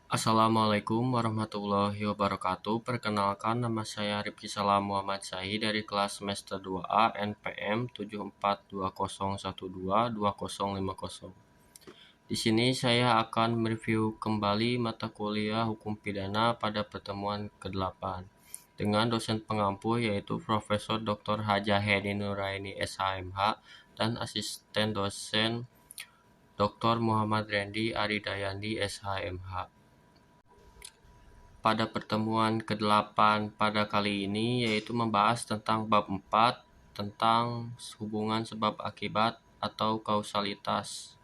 Assalamualaikum warahmatullahi wabarakatuh. Perkenalkan, nama saya Rifki Salam Muhammad Syahid dari kelas semester 2A NPM 7420122050. Di sini saya akan mereview kembali mata kuliah Hukum Pidana pada pertemuan ke-8 dengan dosen pengampu yaitu Profesor Dr. Hajah Hedi Nuraini SHMH dan asisten dosen Dr. Muhammad Rendi Aridayandi SHMH. Pada pertemuan ke-8 pada kali ini yaitu membahas tentang bab 4 tentang hubungan sebab akibat atau kausalitas.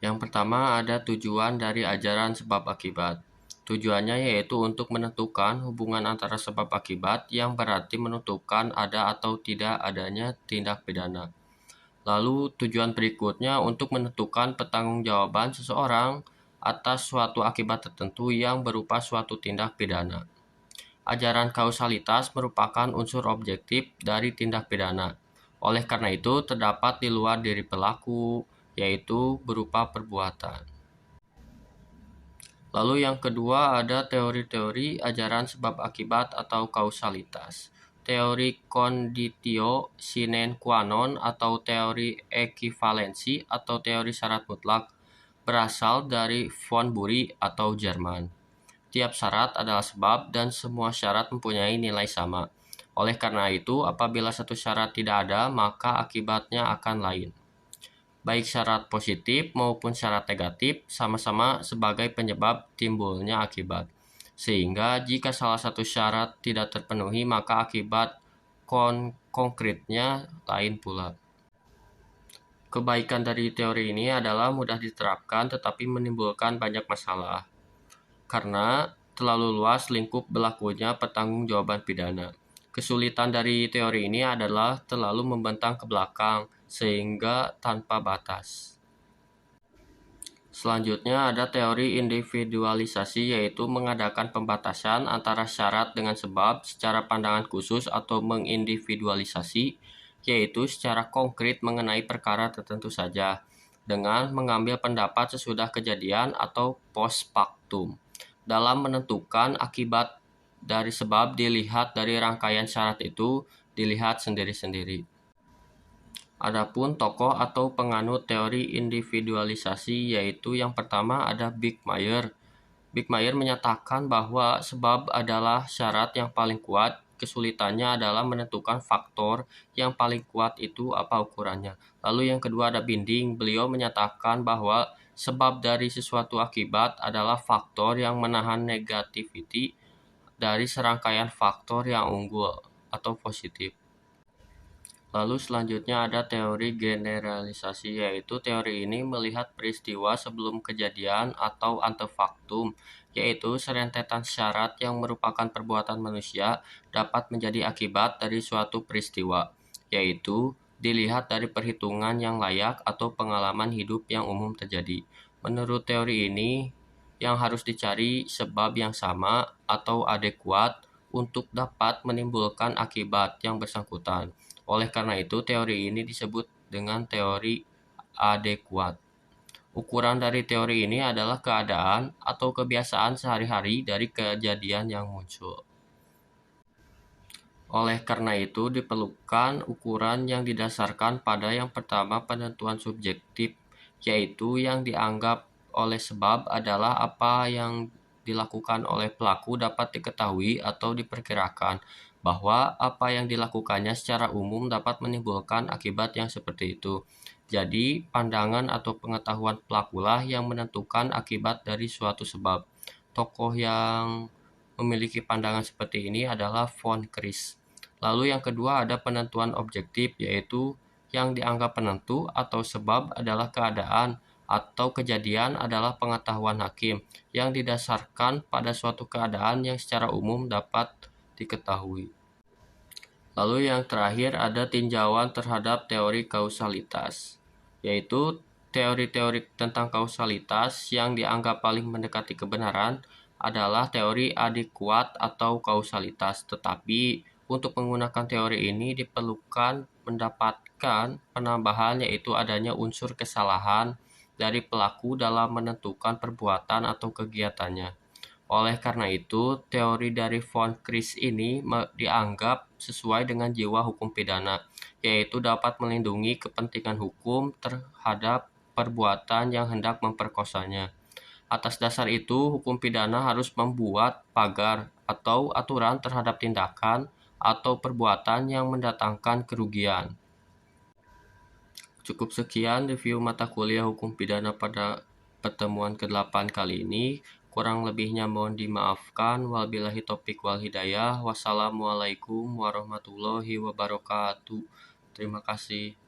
Yang pertama ada tujuan dari ajaran sebab akibat. Tujuannya yaitu untuk menentukan hubungan antara sebab akibat yang berarti menentukan ada atau tidak adanya tindak pidana. Lalu tujuan berikutnya untuk menentukan pertanggungjawaban seseorang atas suatu akibat tertentu yang berupa suatu tindak pidana. Ajaran kausalitas merupakan unsur objektif dari tindak pidana. Oleh karena itu, terdapat di luar diri pelaku, yaitu berupa perbuatan. Lalu yang kedua ada teori-teori ajaran sebab akibat atau kausalitas. Teori conditio sine qua non atau teori ekivalensi atau teori syarat mutlak berasal dari von Bury atau Jerman. Tiap syarat adalah sebab dan semua syarat mempunyai nilai sama. Oleh karena itu, apabila satu syarat tidak ada, maka akibatnya akan lain. Baik syarat positif maupun syarat negatif sama-sama sebagai penyebab timbulnya akibat. Sehingga jika salah satu syarat tidak terpenuhi, maka akibat konkretnya lain pula. Kebaikan dari teori ini adalah mudah diterapkan tetapi menimbulkan banyak masalah. Karena terlalu luas lingkup berlakunya pertanggungjawaban pidana. Kesulitan dari teori ini adalah terlalu membentang ke belakang sehingga tanpa batas. Selanjutnya ada teori individualisasi yaitu mengadakan pembatasan antara syarat dengan sebab secara pandangan khusus atau mengindividualisasi yaitu secara konkret mengenai perkara tertentu saja dengan mengambil pendapat sesudah kejadian atau post factum. Dalam menentukan akibat dari sebab dilihat dari rangkaian syarat itu dilihat sendiri-sendiri. Adapun tokoh atau penganut teori individualisasi yaitu yang pertama ada Bickmeier. Bickmeier menyatakan bahwa sebab adalah syarat yang paling kuat, kesulitannya adalah menentukan faktor yang paling kuat itu apa ukurannya. Lalu yang kedua ada Binding, beliau menyatakan bahwa sebab dari sesuatu akibat adalah faktor yang menahan negativity dari serangkaian faktor yang unggul atau positif. Lalu selanjutnya ada teori generalisasi yaitu teori ini melihat peristiwa sebelum kejadian atau antefaktum yaitu serentetan syarat yang merupakan perbuatan manusia dapat menjadi akibat dari suatu peristiwa yaitu dilihat dari perhitungan yang layak atau pengalaman hidup yang umum terjadi. Menurut teori ini yang harus dicari sebab yang sama atau adekuat untuk dapat menimbulkan akibat yang bersangkutan. Oleh karena itu, teori ini disebut dengan teori adekuat. Ukuran dari teori ini adalah keadaan atau kebiasaan sehari-hari dari kejadian yang muncul. Oleh karena itu, diperlukan ukuran yang didasarkan pada yang pertama penentuan subjektif, yaitu yang dianggap oleh sebab adalah apa yang dilakukan oleh pelaku dapat diketahui atau diperkirakan, bahwa apa yang dilakukannya secara umum dapat menimbulkan akibat yang seperti itu. Jadi, pandangan atau pengetahuan pelakulah yang menentukan akibat dari suatu sebab. Tokoh yang memiliki pandangan seperti ini adalah von Kris. Lalu yang kedua ada penentuan objektif yaitu yang dianggap penentu atau sebab adalah keadaan atau kejadian adalah pengetahuan hakim yang didasarkan pada suatu keadaan yang secara umum dapat diketahui. Lalu yang terakhir ada tinjauan terhadap teori kausalitas, yaitu teori-teori tentang kausalitas yang dianggap paling mendekati kebenaran adalah teori adekuat atau kausalitas, tetapi untuk menggunakan teori ini diperlukan mendapatkan penambahan yaitu adanya unsur kesalahan dari pelaku dalam menentukan perbuatan atau kegiatannya. Oleh karena itu, teori dari von Kris ini dianggap sesuai dengan jiwa hukum pidana, yaitu dapat melindungi kepentingan hukum terhadap perbuatan yang hendak memperkosanya. Atas dasar itu, hukum pidana harus membuat pagar atau aturan terhadap tindakan atau perbuatan yang mendatangkan kerugian. Cukup sekian review mata kuliah hukum pidana pada pertemuan ke-8 kali ini. Kurang lebihnya mohon dimaafkan. Wabillahi taufiq wal hidayah. Wassalamualaikum warahmatullahi wabarakatuh. Terima kasih.